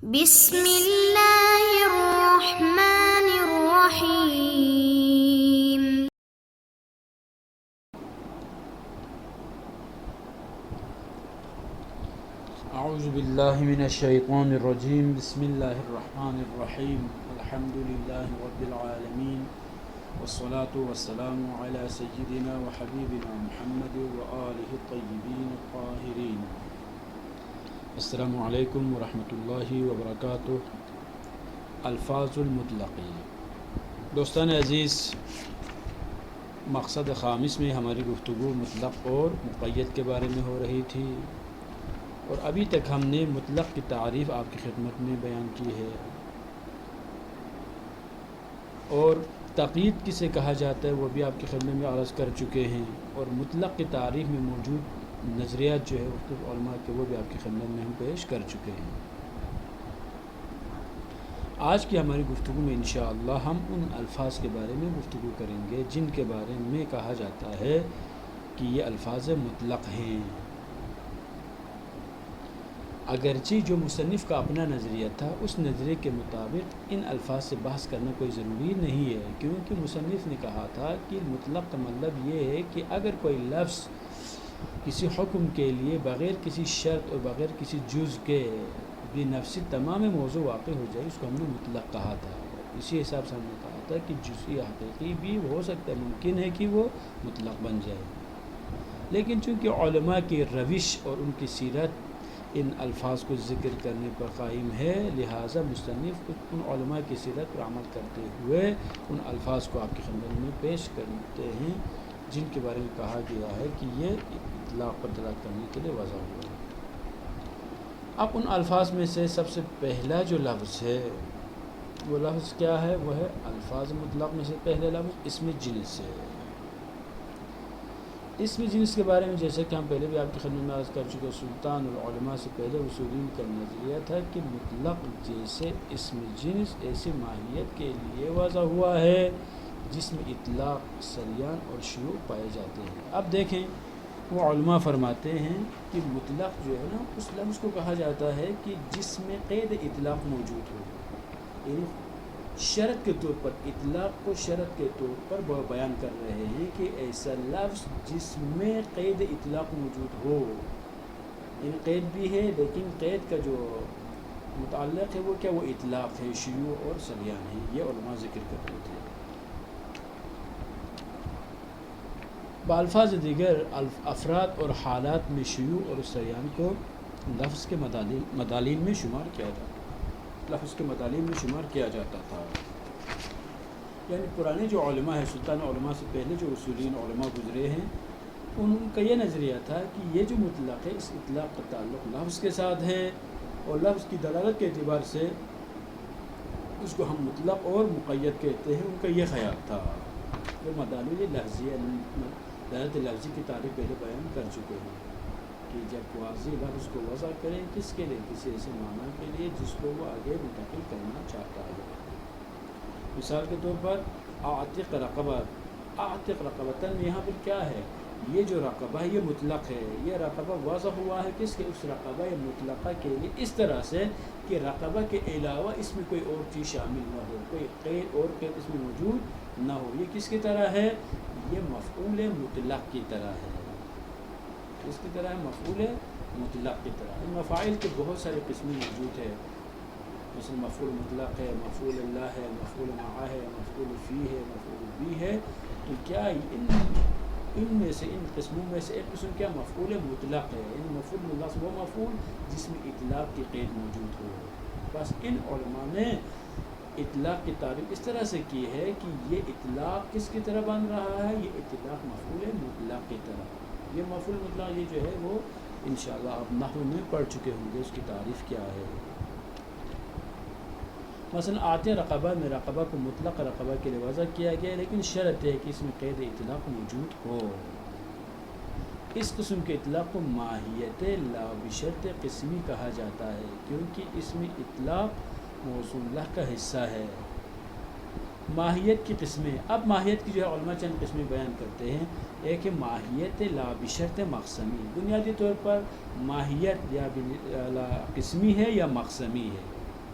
بسم اللہ الرحمن الرحیم۔ اعوذ باللہ من الشیطان الرجیم، بسم اللہ الرحمن الرحیم، الحمد للہ رب العالمین، والصلاة والسلام علی سیدنا وحبیبنا محمد وآلہ الطیبین الطاہرین۔ السلام علیکم ورحمۃ اللہ وبرکاتہ۔ الفاظ المطلقی۔ دوستان عزیز، مقصد خامس میں ہماری گفتگو مطلق اور مقید کے بارے میں ہو رہی تھی، اور ابھی تک ہم نے مطلق کی تعریف آپ کی خدمت میں بیان کی ہے، اور تقیید کسے کہا جاتا ہے وہ بھی آپ کی خدمت میں عرض کر چکے ہیں، اور مطلق کی تعریف میں موجود نظریات جو ہے مختلف علماء کے وہ بھی آپ کی خدمت میں ہم پیش کر چکے ہیں۔ آج کی ہماری گفتگو میں انشاءاللہ ہم ان الفاظ کے بارے میں گفتگو کریں گے جن کے بارے میں کہا جاتا ہے کہ یہ الفاظ مطلق ہیں، اگرچہ جو مصنف کا اپنا نظریہ تھا اس نظریے کے مطابق ان الفاظ سے بحث کرنا کوئی ضروری نہیں ہے، کیونکہ مصنف نے کہا تھا کہ مطلق کا مطلب یہ ہے کہ اگر کوئی لفظ کسی حکم کے لیے بغیر کسی شرط اور بغیر کسی جز کے بنفس تمام موضوع واقع ہو جائے، اس کو ہم نے مطلق کہا تھا۔ اسی حساب سے ہم نے کہا تھا کہ جزئی حقیقی بھی ہو سکتا ہے، ممکن ہے کہ وہ مطلق بن جائے، لیکن چونکہ علماء کی روش اور ان کی سیرت ان الفاظ کو ذکر کرنے پر قائم ہے، لہٰذا مصنف ان علماء کی سیرت پر عمل کرتے ہوئے ان الفاظ کو آپ کی خدمت میں پیش کرتے ہیں جن کے بارے میں کہا گیا ہے کہ یہ اطلاق پر دلالت کرنے کے لیے وضع ہوا ہے۔ اب ان الفاظ میں سے سب سے پہلا جو لفظ ہے وہ لفظ کیا ہے؟ وہ ہے الفاظ مطلق میں سے پہلا لفظ اسم جنس ہے۔ اسم جنس کے بارے میں جیسے کہ ہم پہلے بھی آپ کی خدمت میں عرض کر چکے، سلطان العلماء سے پہلے اصولین کا نظریہ تھا کہ مطلق جیسے اسم جنس ایسی ماہیت کے لیے وضع ہوا ہے جس میں اطلاق، سریان اور شیوع پائے جاتے ہیں۔ اب دیکھیں، وہ علماء فرماتے ہیں کہ مطلق جو ہے نا اس لفظ کو کہا جاتا ہے کہ جس میں قید اطلاق موجود ہو، یعنی شرط کے طور پر، اطلاق کو شرط کے طور پر بیان کر رہے ہیں کہ ایسا لفظ جس میں قید اطلاق موجود ہو، یعنی قید بھی ہے لیکن قید کا جو متعلق ہے وہ کیا؟ وہ اطلاق ہے، شیوع اور سریان ہے، یہ علماء ذکر کرتے تھے۔ بالفاظ دیگر افراد اور حالات میں شیوع اور سریان کو لفظ کے مدالین میں شمار کیا جاتا، لفظ کے مدالین میں شمار کیا جاتا تھا۔ یعنی پرانے جو علماء ہیں، سلطان علماء سے پہلے جو اصولین علماء گزرے ہیں، ان کا یہ نظریہ تھا کہ یہ جو مطلق ہے اس اطلاق کا تعلق لفظ کے ساتھ ہے، اور لفظ کی دلالت کے اعتبار سے اس کو ہم مطلق اور مقید کہتے ہیں۔ ان کا یہ خیال تھا۔ وہ مدالین لفظیہ، دلالت لفظی کی تعریف پہلے بیان کر چکے ہیں کہ جب واضح لفظ کو وضع کریں کس کے لیے؟ کسی ایسے معنی کے لیے جس کو وہ آگے منتقل کرنا چاہتا ہے۔ مثال کے طور پر اعتق رقبہ، اعتق رقبتاً، یہاں پر کیا ہے؟ یہ جو رقبہ ہے یہ مطلق ہے، یہ رقبہ وضع ہوا ہے کس کے؟ اس رقبہ مطلقہ کے لیے، اس طرح سے کہ رقبہ کے علاوہ اس میں کوئی اور چیز شامل نہ ہو، کوئی قید اور قید اس میں موجود نہ ہو۔ یہ کس کی طرح ہے؟ یہ مفعول مطلق کی طرح ہے۔ اس کی طرح ہے مفعول مطلق کی طرح۔ مفاعل کے بہت سارے قسمیں موجود ہیں، مثلا مفعول مطلق ہے، مفعول اللہ ہے، مفعول معہ ہے، مفعول فی ہے، مفعول بی ہے۔ تو کیا ان میں سے، ان قسموں میں سے ایک قسم کیا؟ مفعول مطلق ہے، یعنی مفعول مطلق وہ مفعول جس میں اطلاق کی قید موجود ہو۔ بس ان علماء نے اطلاق کی تعریف اس طرح سے کی ہے کہ یہ اطلاق کس کی طرح بن رہا ہے؟ یہ اطلاق مفعول مطلق کی طرح۔ یہ مفعول مطلق یہ جو ہے وہ انشاءاللہ آپ نحو میں پڑھ چکے ہوں گے اس کی تعریف کیا ہے۔ مثلا آتے رقبہ میں رقبہ کو مطلق رقبہ کے لیے وضع کیا گیا، لیکن شرط ہے کہ اس میں قید اطلاق موجود ہو۔ اس قسم کے اطلاق کو ماہیت لا بشرط قسمی کہا جاتا ہے، کیونکہ اس میں اطلاق موصول اللہ کا حصہ ہے۔ ماہیت کی قسمیں، اب ماہیت کی جو ہے علماء چند قسمیں بیان کرتے ہیں۔ ایک ہے ماہیت لا بشرط مقسمی، بنیادی طور پر ماہیت یا قسمی ہے یا مقسمی ہے۔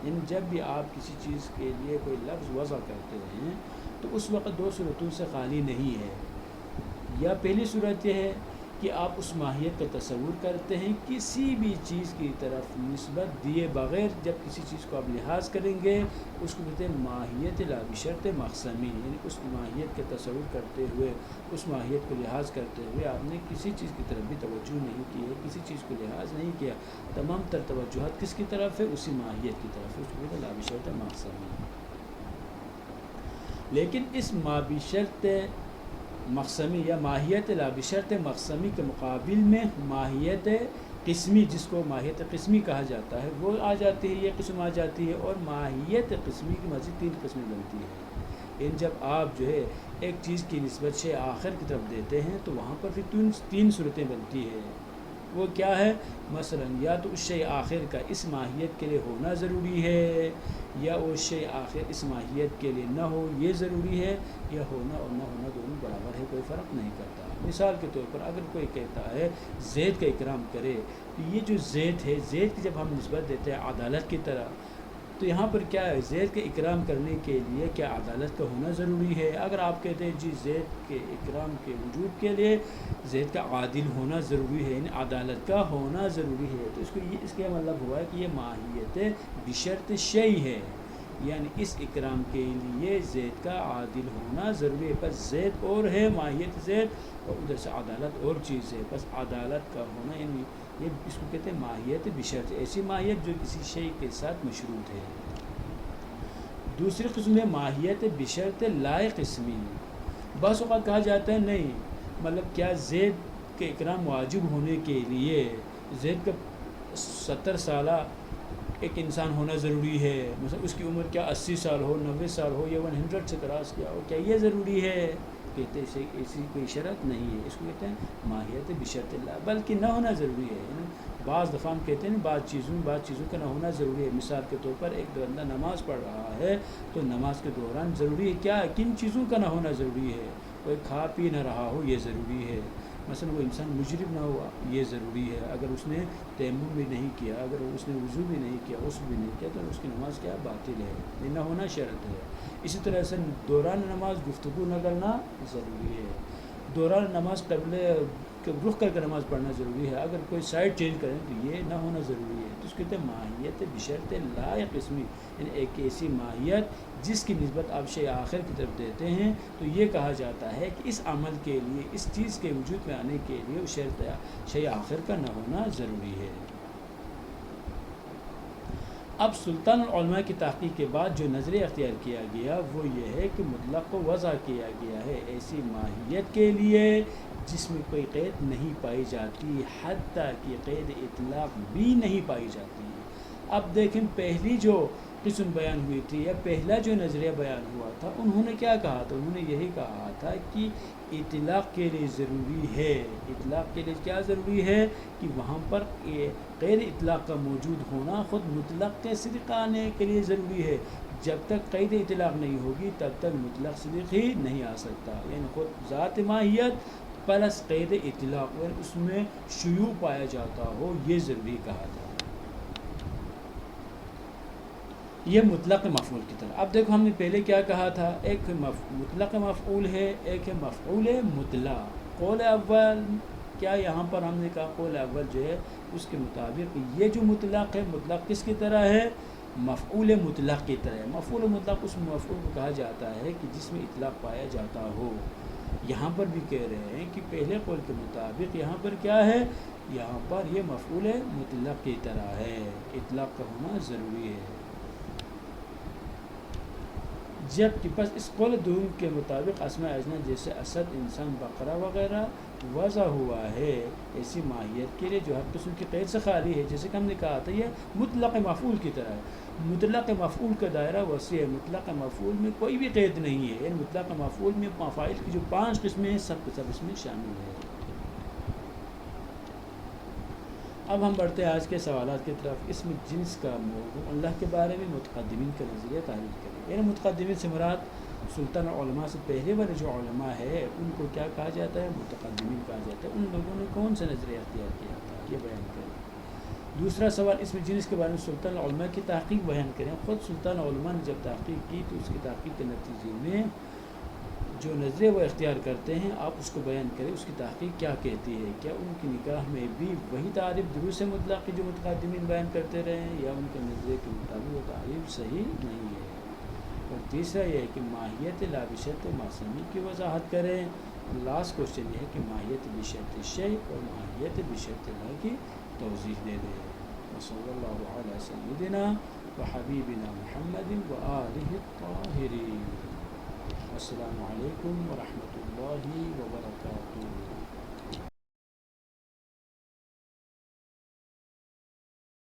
یعنی جب بھی آپ کسی چیز کے لیے کوئی لفظ وضع کرتے ہیں تو اس وقت دو صورتوں سے خالی نہیں ہے. یا پہلی صورت یہ ہے کہ آپ اس ماہیت کا تصور کرتے ہیں کسی بھی چیز کی طرف نسبت دیے بغیر جب کسی چیز کو آپ لحاظ کریں گے اس کو کہتے ہیں ماہیت لا بشرط مقسمی. یعنی اس ماہیت کا تصور کرتے ہوئے اس ماہیت کو لحاظ کرتے ہوئے آپ نے کسی چیز کی طرف بھی توجہ نہیں کی ہے, کسی چیز کو لحاظ نہیں کیا, تمام تر توجہات کس کی طرف ہے؟ اسی ماہیت کی طرف ہے, اس کو کہتے ہیں لا بشرط مقسمی. لیکن اس ما بشرط مقسمی یا ماہیت لا بشرط مقسمی کے مقابل میں ماہیت قسمی, جس کو ماہیت قسمی کہا جاتا ہے, وہ آ جاتی ہے, یہ قسم آ جاتی ہے. اور ماہیت قسمی کی مزید 3 قسمیں بنتی ہیں. ان جب آپ جو ہے ایک چیز کی نسبت شے آخر کی طرف دیتے ہیں تو وہاں پر پھر 3 صورتیں بنتی ہیں. وہ کیا ہے؟ مثلا یا تو اس شے آخر کا اس ماہیت کے لیے ہونا ضروری ہے, یا وہ شے آخر اس ماہیت کے لیے نہ ہو یہ ضروری ہے, یا ہونا اور نہ ہونا دونوں برابر ہے, کوئی فرق نہیں کرتا. مثال کے طور پر اگر کوئی کہتا ہے زید کا اکرام کرے, تو یہ جو زید ہے, زید کی جب ہم نسبت دیتے ہیں عدالت کی طرح, تو یہاں پر کیا ہے؟ زید کے اکرام کرنے کے لیے کیا عدالت کا ہونا ضروری ہے؟ اگر آپ کہتے ہیں جی زید کے اکرام کے وجود کے لیے زید کا عادل ہونا ضروری ہے, یعنی عدالت کا ہونا ضروری ہے, تو اس کا مطلب ہوا ہے کہ یہ ماہیت بشرط شیء ہے, یعنی اس اکرام کے لیے زید کا عادل ہونا ضروری ہے. بس زید اور ہے, ماہیت زید, اور ادھر سے عدالت اور چیز ہے, بس عدالت کا ہونا, یعنی یہ اس کو کہتے ہیں ماہیت بشرط, ایسی ماہیت جو کسی شے کے ساتھ مشروط ہے. دوسری قسم ہے ماہیت بشرط لا قسمی. بعض اوقات کہا جاتا ہے نہیں, مطلب کیا زید کے اکرام واجب ہونے کے لیے زید کا 70 سالہ ایک انسان ہونا ضروری ہے, مثلا اس کی عمر کیا 80 سال ہو, 90 سال ہو, یا 100 سے کراس کیا ہو, کیا یہ ضروری ہے؟ کہتے ہیں ایسی کوئی شرط نہیں ہے, اس کو کہتے ہیں ماہیت بشرط اللہ, بلکہ نہ ہونا ضروری ہے. یعنی بعض دفعہ ہم کہتے ہیں بعض چیزوں کا نہ ہونا ضروری ہے. مثال کے طور پر ایک بندہ نماز پڑھ رہا ہے تو نماز کے دوران ضروری ہے کیا, کن چیزوں کا نہ ہونا ضروری ہے؟ کوئی کھا پی نہ رہا ہو, یہ ضروری ہے. مثلا وہ انسان مجرم نہ ہوا, یہ ضروری ہے. اگر اس نے تیمم بھی نہیں کیا, اگر اس نے وضو بھی نہیں کیا, غسل بھی نہیں کیا, تو اس کی نماز کیا باطل ہے, یہ نہ ہونا شرط ہے. اسی طرح سے دوران نماز گفتگو نہ کرنا ضروری ہے. دوران نماز قبل رخ کر کے نماز پڑھنا ضروری ہے, اگر کوئی سائڈ چینج کریں تو یہ نہ ہونا ضروری ہے. تو اس کہتے ہیں ماہیت بشرط لا قسمی, یعنی ایک ایسی ماہیت جس کی نسبت آپ شے آخر کی طرف دیتے ہیں, تو یہ کہا جاتا ہے کہ اس عمل کے لیے, اس چیز کے وجود میں آنے کے لیے اس شے آخر کا نہ ہونا ضروری ہے. اب سلطان العلماء کی تحقیق کے بعد جو نظریہ اختیار کیا گیا وہ یہ ہے کہ مطلق کو وضع کیا گیا ہے ایسی ماہیت کے لیے جس میں کوئی قید نہیں پائی جاتی, حتیٰ کہ قید اطلاق بھی نہیں پائی جاتی. اب دیکھیں پہلی جو قسم بیان ہوئی تھی, یا پہلا جو نظریہ بیان ہوا تھا, انہوں نے کیا کہا تھا؟ انہوں نے یہی کہا تھا کہ اطلاق کے لیے ضروری ہے, اطلاق کے لیے کیا ضروری ہے کہ وہاں پر غیر اطلاق کا موجود ہونا خود مطلق کے صدق آنے کے لیے ضروری ہے. جب تک قید اطلاق نہیں ہوگی تب تک مطلق صدق ہی نہیں آ سکتا. یعنی خود ذات ماہیت پلس قید اطلاق, یعنی اس میں شیوع پایا جاتا ہو, یہ ضروری کہا تھا. یہ مطلق مفعول کی طرح. اب دیکھو ہم نے پہلے کیا کہا تھا, ایک مطلق مفعول ہے, ایک ہے مفعول مطلق. قول اول کیا یہاں پر ہم نے کہا قول اول جو ہے اس کے مطابق یہ جو مطلق ہے, مطلق کس کی طرح ہے؟ مفعول مطلق کی طرح ہے. مفعول مطلق اس مفعول کو کہا جاتا ہے کہ جس میں اطلاق پایا جاتا ہو. یہاں پر بھی کہہ رہے ہیں کہ پہلے قول کے مطابق یہاں پر کیا ہے, یہاں پر یہ مفعول مطلق کی طرح ہے, اطلاق کا ہونا ضروری ہے. جبکہ پس اس قول دوم کے مطابق اسماء اجناس جیسے اسد, انسان, بقرہ وغیرہ وضع ہوا ہے ایسی ماہیت کے لیے جو ہر قسم کی قید سے خالی ہے. جیسے کہ ہم نے کہا تھا یہ مطلق مفعول کی طرح ہے. مطلق مفعول کا دائرہ وسیع ہے, مطلق مفعول میں کوئی بھی قید نہیں ہے. یعنی مطلق مفعول میں مفاعل کی جو 5 قسمیں ہیں سب اس میں شامل ہے. اب ہم بڑھتے ہیں آج کے سوالات کی طرف. اس میں جنس کا موضوع اللہ کے بارے میں متقدمین کا نظریہ تعریف کریں. یعنی متقدمین سے مراد سلطان علماء سے پہلے والے جو علماء ہے ان کو کیا کہا جاتا ہے؟ متقدمین کہا جاتا ہے. ان لوگوں نے کون سا نظریہ اختیار کیا تھا یہ بیان کریں. دوسرا سوال اسم جنس کے بارے میں سلطان العلماء کی تحقیق بیان کریں. خود سلطان علماء نے جب تحقیق کی تو اس کی تحقیق کے نتیجے میں جو نظرے وہ اختیار کرتے ہیں آپ اس کو بیان کریں. اس کی تحقیق کیا کہتی ہے؟ کیا ان کی نکاح میں بھی وہی تعریف دروس مطلق جو متقدمین بیان کرتے رہے ہیں یا ان کے نظرے کے مطابق وہ تعریف صحیح نہیں ہے؟ اور تیسرا یہ ہے کہ ماہیت لابشت معصومی کی وضاحت کریں. لاسٹ کوشچن یہ ہے کہ ماہیت بشرط شیء اور ماہیت بشرط لا کی توضیح دے دیں. وصلی اللہ علی سیدنا وحبیبنا محمد وآلہ الطاہرین. السلام علیکم ورحمۃ اللہ وبرکاتہ.